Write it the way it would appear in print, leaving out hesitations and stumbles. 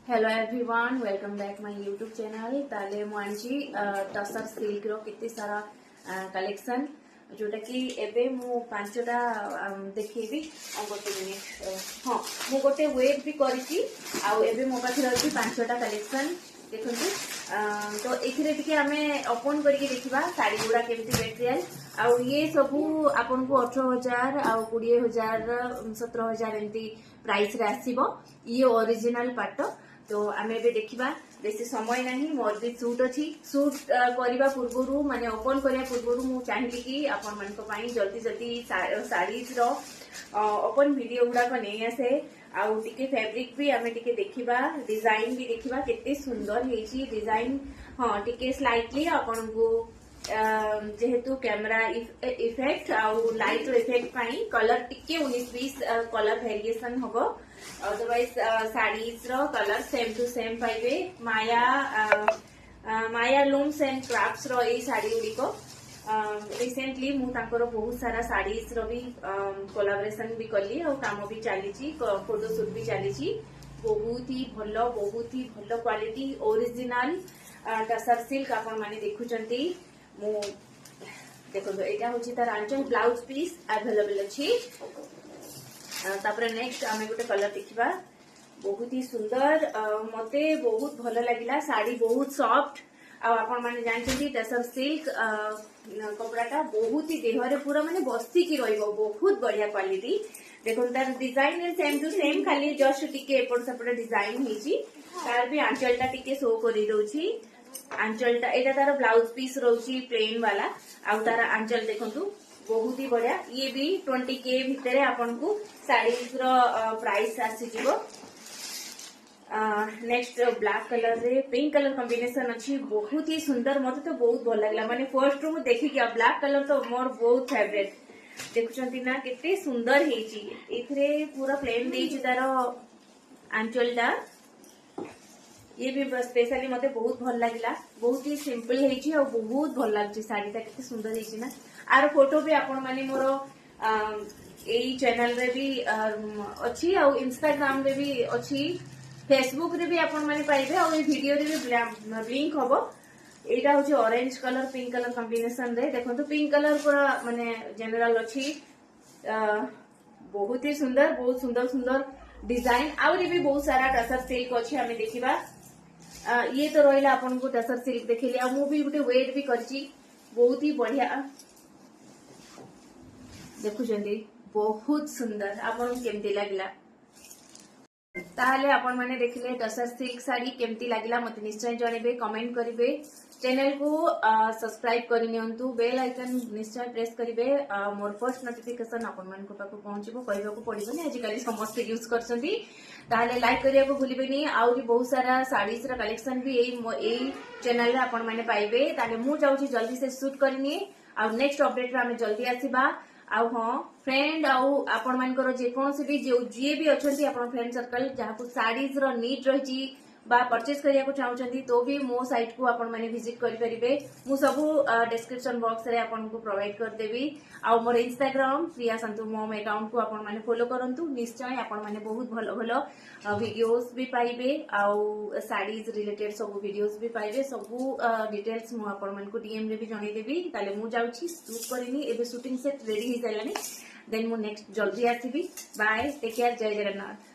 Hello everyone, welcome back my YouTube channel. ताले मु आंची tussar silk रो कितने सारा कलेक्शन जोटा कि एबे मु पांचटा देखिबी। गोटे मिनिट, हाँ मु गोटे वेट भी करिछि आ एबे मो पाखे अछि पांचटा कलेक्शन देखंतु। तो एथिरे टिके हमें ओपन करके देखिबा साड़ी गुडा केमती मटेरियल आ ये सबू आपन को 18,000 आ 20,000 17,000 एमती प्राइस रे आसीबो। ये ओरिजिनल पाट। तो आमे भी देखिबा, बेसी समय नहीं, मोर भी सूट अछि। सूट करबा पूर्वरु माने ओपन करिया पूर्वरु मु चाहली कि आपन मन को पाई जल्दी जल्दी साड़ीज रो ओपन वीडियो गुडा को नहीं आसे। आउ टिके फैब्रिक भी आमे टिके देखिबा, डिजाइन भी देखिबा केते सुंदर हेची डिजाइन। हां टिके स्लाइटली आपन को जेहेतु कैमरा इफेक्ट आउ लाइट इफेक्ट पाई कलर टिके 19-20 कलर वेरिएशन होबो। अदरवाइज साड़ीज रो कलर सेम टू सेम पाइबे। माया लूम्स एंड क्राफ्ट्स रो ए साड़ी गुडी को रिसेंटली मु तांकर बहुत सारा साड़ीज रो भी कोलैबोरेशन भी कली और काम भी चली, फोटोशूट भी चली। बहुत ही भलो क्वालिटी ओरिजिनल टसर सिल्क आपण माने देखुचंती। मु देखो एटा होची तार आंचल ब्लाउज पीस अवेलेबल अछि। तापर नेक्स्ट आमे गोटे कलर देखिबा, बहुत ही सुंदर मते बहुत भलो लागिला। साड़ी बहुत सॉफ्ट आ आपण माने जानछंती टसर सिल्क कपड़ाटा बहुत ही देहरे पूरा माने बस्ती की रहइबो। बहुत बढ़िया क्वालिटी। देखो तार डिजाइन सेम टू सेम, खाली जस्ट टिके एपट सेपट डिजाइन हेची। तार भी आंचलटा टिके शो करि दउची। आंचलटा एटा तार ब्लाउज पीस रहउची प्लेन वाला आ तार आंचल देखंतु बहुत ही बढ़िया। ये भी 20K भितरे आपन को साड़ीज रो प्राइस आसी जिवो। नेक्स्ट ब्लैक कलर रे पिंक कलर कॉम्बिनेशन अछि, बहुत ही सुंदर। मते तो बहुत भल लागला, माने फर्स्ट रू देखि कि ब्लैक कलर तो मोर बहुत फेवरेट। देखुचंती ना केते सुंदर हेची। एथरे पूरा प्लेन देछि तार आंचलटा। ये भी स्पेशली मते बहुत भल लागिला। बहुत ही सिंपल हेची और बहुत भल लागछि। साड़ीटा केते सुंदर हेची ना। आर फोटो भी आपण माने मोर एई चैनल रे भी अछि और इंस्टाग्राम रे भी अछि, फेसबुक रे भी आपण माने पाइबे और ए वीडियो रे भी लिंक होबो। एटा होची orange colour pink colour combination रे। देखंतु पिंक कलर पूरा माने जनरल अछि। बहुत ही सुंदर, बहुत सुंदर सुंदर डिजाइन और भी बहुत सारा टसर सिल्क अछि। हमें देखिबा, ये तो रहिला अपन को टसर सिल्क देखिली। आ मु भी गुटे वेट भी करची, बहुत ही बढ़िया देखुचंदी, बहुत सुंदर। आपन केमती लागिला ताहले आपण माने देखिले टसर सिल्क साड़ी केमती लागिला मते निश्चय जणेबे, कमेंट करिवे। चैनल को सब्सक्राइब करि नियंतु, बेल आइकन निश्चय प्रेस करिवे। मोर फर्स्ट नोटिफिकेशन आपण मान को पाको पहुंचबो, कहबा को पड़िबोनी। आज काली समस्त यूज करछंती, ताहले लाइक करिया को भूलिबेनी। आउरी बहुत सारा साड़ीज रा कलेक्शन भी एई चैनल रे आपण माने पाइबे। ताहले मु जाउची जल्दी से शूट करनी आ नेक्स्ट अपडेट रे हमें जल्दी आसीबा। आउ हाँ फ्रेंड आउ आपण मानकर जे कोनोसी भी जे भी अछंती आपण फ्रेंड सर्कल जहाँ को साड़ीज रो नीड रही बा परचेज करिया को चाहउछंती तो भी मो साइट को आपण माने विजिट करि परिबे। मु सबु डिस्क्रिप्शन बॉक्स रे आपण को प्रोवाइड कर देबी। आ मोर इंस्टाग्राम प्रिया संतु मॉम अकाउंट को आपण माने फॉलो करंतु। निश्चय आपण माने बहुत भलो भलो वीडियोस भी पाइबे आउ साड़ीज रिलेटेड सब वीडियोस भी पाइबे। सबु डिटेल्स मु आपण मान को डीएम रे भी जणै देबी। ताले मु जाउची शूट करिनी, एबे शूटिंग सेट रेडी हि जालानी। देन मु नेक्स्ट जल्दी आसीबी। बाय, टेक केयर, जय जगन्नाथ।